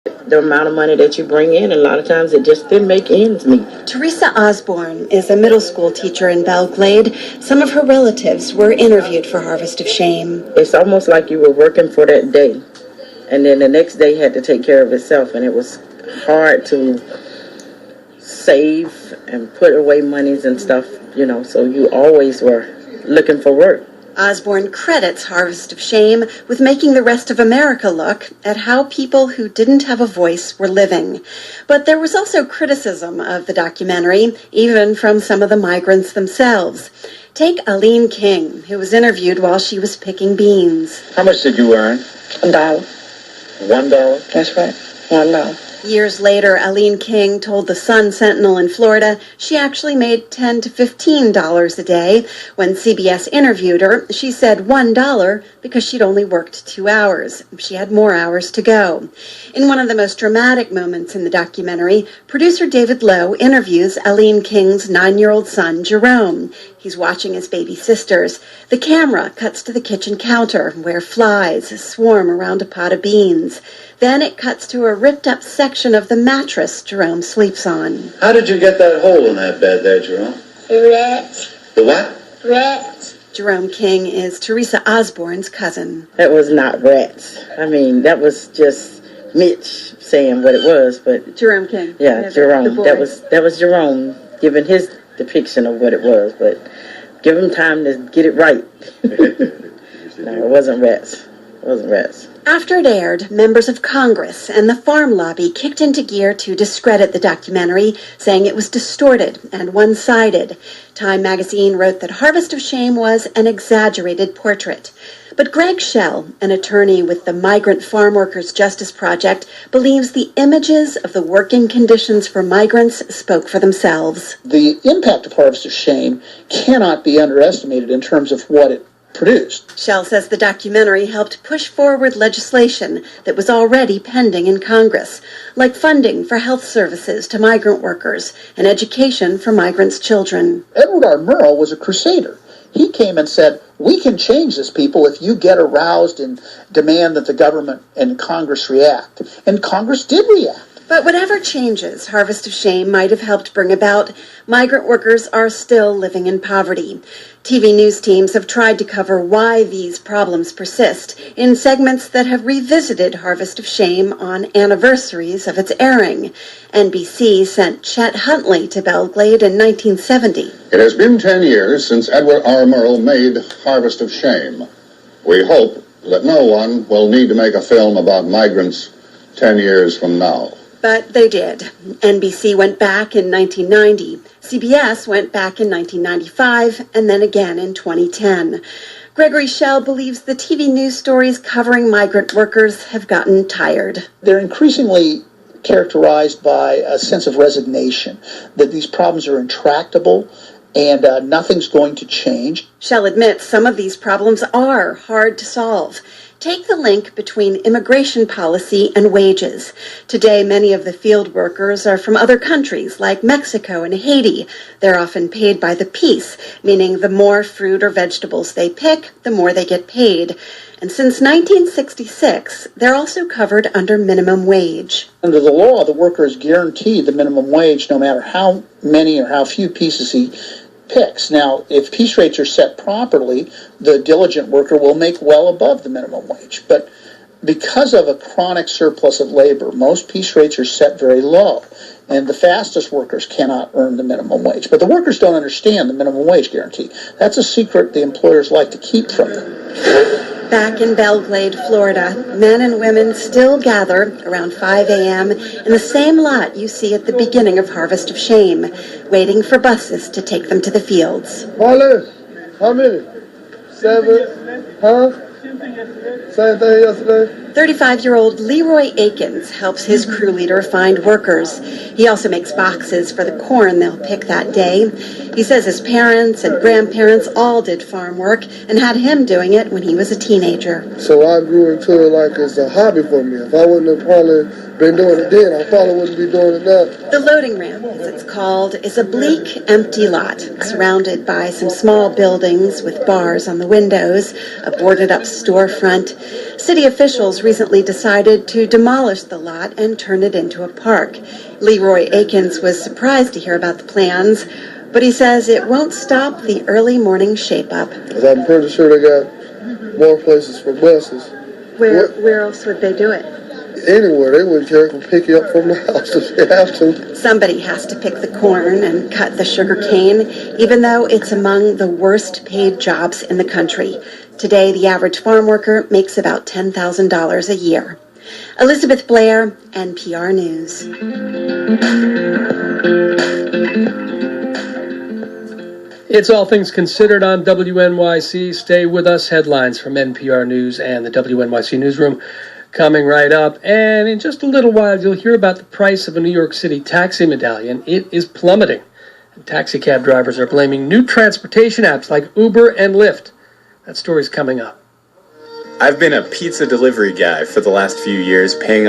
The amount of money that you bring in, a lot of times it just didn't make ends meet. Teresa Osborne is a middle school teacher in Belglade. Some of her relatives were interviewed for Harvest of Shame. It's almost like you were working for that day, and then the next day had to take care of itself, and it was hard to save and put away monies and stuff, so you always were looking for work. Osborne credits Harvest of Shame with making the rest of America look at how people who didn't have a voice were living. But there was also criticism of the documentary, even from some of the migrants themselves. Take Aline King, who was interviewed while she was picking beans. How much did you earn? $1. $1? That's right, $1. Years later, Aline King told the Sun Sentinel in Florida she actually made $10 to $15 a day. When CBS interviewed her, she said $1 because she'd only worked 2 hours. She had more hours to go. In one of the most dramatic moments in the documentary, producer David Lowe interviews Aline King's 9-year-old son, Jerome. He's watching his baby sisters. The camera cuts to the kitchen counter where flies swarm around a pot of beans. Then it cuts to a ripped-up section of the mattress Jerome sleeps on. How did you get that hole in that bed there, Jerome? Rats. The what? Rats. Jerome King is Teresa Osborne's cousin. That was not rats. That was just Mitch saying what it was, but... Jerome King. Yeah, Jerome. That was Jerome giving his depiction of what it was, but give him time to get it right. No, it wasn't rats. It wasn't rats. After it aired, members of Congress and the farm lobby kicked into gear to discredit the documentary, saying it was distorted and one-sided. Time magazine wrote that Harvest of Shame was an exaggerated portrait. But Greg Schell, an attorney with the Migrant Farm Workers Justice Project, believes the images of the working conditions for migrants spoke for themselves. The impact of Harvest of Shame cannot be underestimated in terms of what it produced. Schell says the documentary helped push forward legislation that was already pending in Congress, like funding for health services to migrant workers and education for migrants' children. Edward R. Murrow was a crusader. He came and said, we can change this, people, if you get aroused and demand that the government and Congress react. And Congress did react. But whatever changes Harvest of Shame might have helped bring about, migrant workers are still living in poverty. TV news teams have tried to cover why these problems persist in segments that have revisited Harvest of Shame on anniversaries of its airing. NBC sent Chet Huntley to Belglade in 1970. It has been 10 years since Edward R. Murrow made Harvest of Shame. We hope that no one will need to make a film about migrants 10 years from now. But they did. NBC went back in 1990. CBS went back in 1995, and then again in 2010. Gregory Schell believes the TV news stories covering migrant workers have gotten tired. They're increasingly characterized by a sense of resignation, that these problems are intractable and nothing's going to change. Schell admits some of these problems are hard to solve. Take the link between immigration policy and wages. Today, many of the field workers are from other countries like Mexico and Haiti. They're often paid by the piece, meaning the more fruit or vegetables they pick, the more they get paid. And since 1966, they're also covered under minimum wage. Under the law, the worker is guaranteed the minimum wage no matter how many or how few pieces he picks. Now, if piece rates are set properly, the diligent worker will make well above the minimum wage. But because of a chronic surplus of labor, most piece rates are set very low, and the fastest workers cannot earn the minimum wage. But the workers don't understand the minimum wage guarantee. That's a secret the employers like to keep from them. Back in Belglade, Florida, men and women still gather around 5 a.m. in the same lot you see at the beginning of Harvest of Shame, waiting for buses to take them to the fields. Marlon, how many? 7? Huh? Same thing yesterday. 35-year-old Leroy Akins helps his crew leader find workers. He also makes boxes for the corn they'll pick that day. He says his parents and grandparents all did farm work and had him doing it when he was a teenager. So I grew into it like it's a hobby for me. If I wouldn't have probably been doing it then, I probably wouldn't be doing it now. The loading ramp, as it's called, is a bleak, empty lot surrounded by some small buildings with bars on the windows, a boarded-up storefront. City officials recently decided to demolish the lot and turn it into a park. Leroy Akins was surprised to hear about the plans, but he says it won't stop the early morning shape-up. Because I'm pretty sure they got more places for buses. Where else would they do it? Anywhere. They wouldn't care to pick you up from the house if they have to. Somebody has to pick the corn and cut the sugar cane, even though it's among the worst paid jobs in the country. Today, the average farm worker makes about $10,000 a year. Elizabeth Blair, NPR News. It's All Things Considered on WNYC. Stay with us. Headlines from NPR News and the WNYC Newsroom coming right up. And in just a little while, you'll hear about the price of a New York City taxi medallion. It is plummeting. And taxi cab drivers are blaming new transportation apps like Uber and Lyft. That story's coming up. I've been a pizza delivery guy for the last few years, paying off